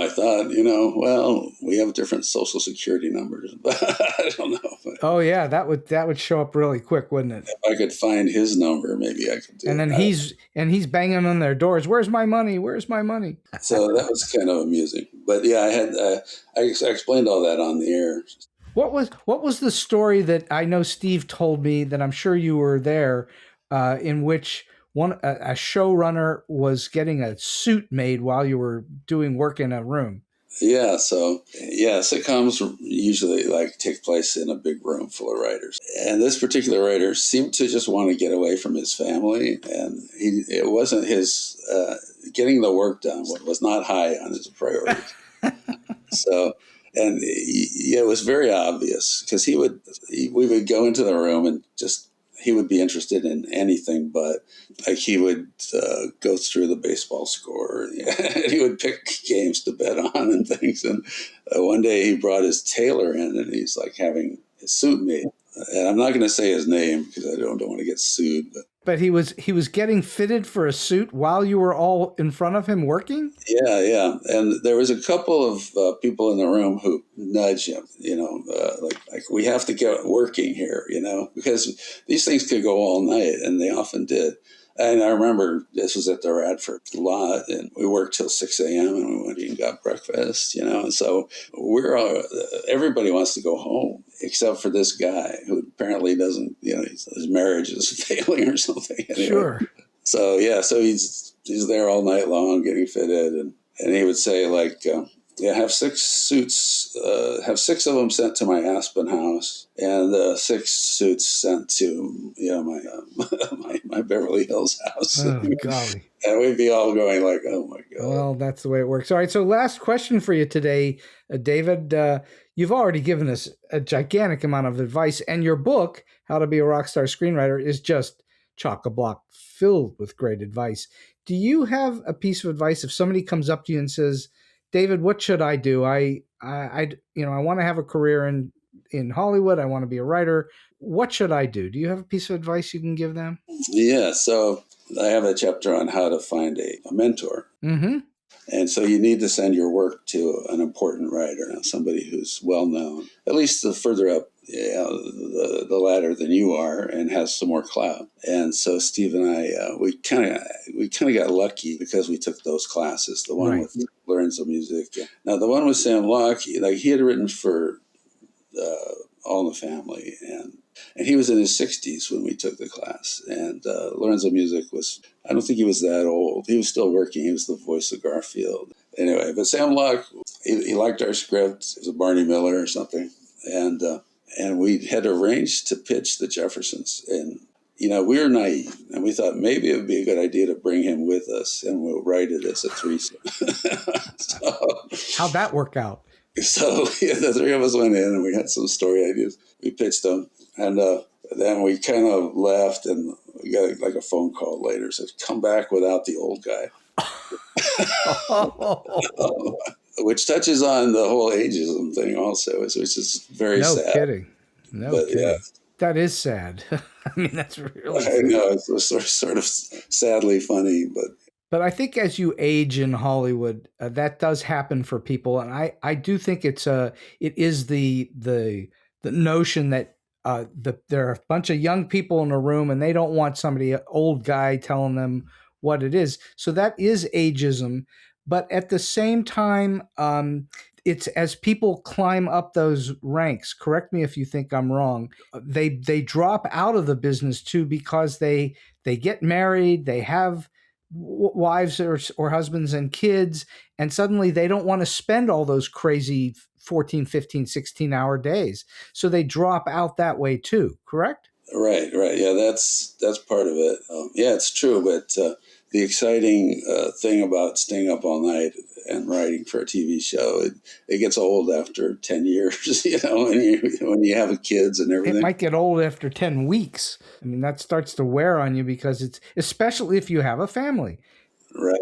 I thought, well, we have different social security numbers, but I don't know. But Oh yeah, that would show up really quick, wouldn't it? if I could find his number, maybe I could do And then it. he's banging on their doors. Where's my money? Where's my money? So that was kind of amusing. But yeah, I explained all that on the air. What was the story that I know Steve told me that I'm sure you were there, in which a showrunner was getting a suit made while you were doing work in a room? Yeah, so sitcoms usually take place in a big room full of writers, and this particular writer seemed to just want to get away from his family, and it wasn't his getting the work done was not high on his priorities. So, and it was very obvious because we would go into the room and he would be interested in anything, but he would go through the baseball score. And he would pick games to bet on and things. And one day he brought his tailor in, and he's having his suit made. And I'm not going to say his name because I don't want to get sued. But he was getting fitted for a suit while you were all in front of him working? Yeah. And there was a couple of people in the room who nudged him, like we have to get working here, because these things could go all night, and they often did. And I remember this was at the Radford lot, and we worked till 6 a.m. and we went and got breakfast, and so everybody wants to go home except for this guy who apparently doesn't, his marriage is failing or something. Anyway. Sure. So he's there all night long getting fitted, and he would say have 6 suits, have 6 of them sent to my Aspen house, and 6 suits sent to my Beverly Hills house. Oh, golly. And we'd be all going oh my God. Well, that's the way it works. All right. So last question for you today, David. You've already given us a gigantic amount of advice, and your book, How to Be a Rockstar Screenwriter, is just chock-a-block filled with great advice. Do you have a piece of advice if somebody comes up to you and says, David, what should I do? I want to have a career in Hollywood. I want to be a writer. What should I do? Do you have a piece of advice you can give them? Yeah. So I have a chapter on how to find a mentor. Mm-hmm. And so you need to send your work to an important writer, somebody who's well known, at least further up the ladder than you are, and has some more clout. And so Steve and I, we kind of got lucky because we took those classes. The one with Lorenzo Music. Now the one with Sam Locke, he had written for All in the Family, and he was in his 60s when we took the class. And Lorenzo Music I don't think he was that old. He was still working. He was the voice of Garfield. Anyway, but Sam Locke, he liked our script. It was a Barney Miller or something. And we had arranged to pitch the Jeffersons. And, we were naive. And we thought maybe it would be a good idea to bring him with us, and we'll write it as a threesome. How'd that work out? So the 3 of us went in, and we had some story ideas. We pitched them. And then we kind of left, and we got a phone call later. Said, come back without the old guy. Which touches on the whole ageism thing also, which is very sad. No kidding. No kidding. Yeah. That is sad. I mean, that's really sad. I know. It's sort of sadly funny, But I think as you age in Hollywood, that does happen for people. And I do think it is the notion that there are a bunch of young people in a room and they don't want an old guy telling them what it is. So that is ageism. But at the same time, it's as people climb up those ranks, correct me if you think I'm wrong, they drop out of the business too because they get married, they have wives or husbands and kids, and suddenly they don't want to spend all those crazy 14, 15, 16-hour days. So they drop out that way too, correct? Right. Yeah, that's part of it. Yeah, it's true. But the exciting thing about staying up all night and writing for a TV show, it gets old after 10 years, when you have kids and everything. It might get old after 10 weeks. I mean, that starts to wear on you because it's, especially if you have a family. Right.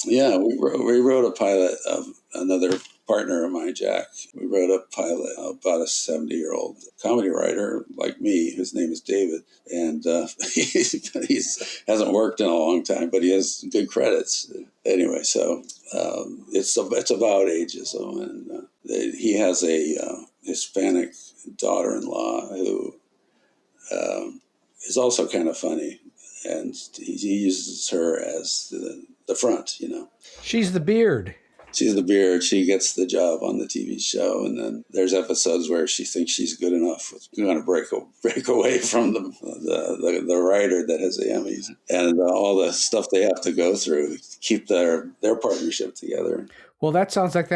Yeah, we wrote a pilot of another partner of mine, Jack, we wrote a pilot about a 70-year-old comedy writer like me, whose name is David. And he hasn't worked in a long time, but he has good credits. Anyway, so it's about ageism. And he has a Hispanic daughter-in-law who is also kind of funny. And he uses her as the front, She's the beard. She's the beard. She gets the job on the TV show, and then there's episodes where she thinks she's good enough. We're going to break away from the writer that has the Emmys and all the stuff they have to go through to keep their partnership together. Well, that sounds like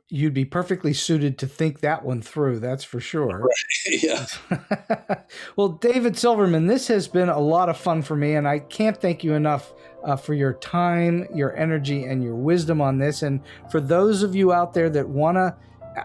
you'd be perfectly suited to think that one through. That's for sure. Right. Yeah. Well, David Silverman, this has been a lot of fun for me, and I can't thank you enough for your time, your energy, and your wisdom on this. And for those of you out there that want to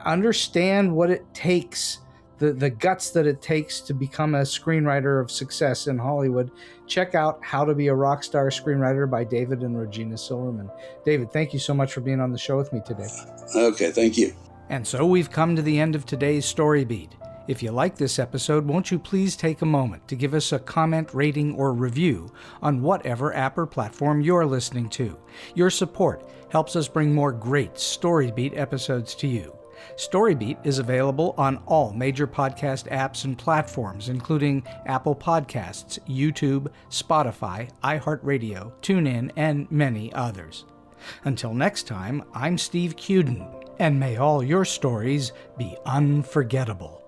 understand what it takes, the guts that it takes to become a screenwriter of success in Hollywood, check out How to Be a Rockstar Screenwriter by David and Regina Silverman. David, thank you so much for being on the show with me today. Okay, thank you. And so we've come to the end of today's Story Beat. If you like this episode, won't you please take a moment to give us a comment, rating, or review on whatever app or platform you're listening to. Your support helps us bring more great Story Beat episodes to you. StoryBeat is available on all major podcast apps and platforms, including Apple Podcasts, YouTube, Spotify, iHeartRadio, TuneIn, and many others. Until next time, I'm Steve Cuden, and may all your stories be unforgettable.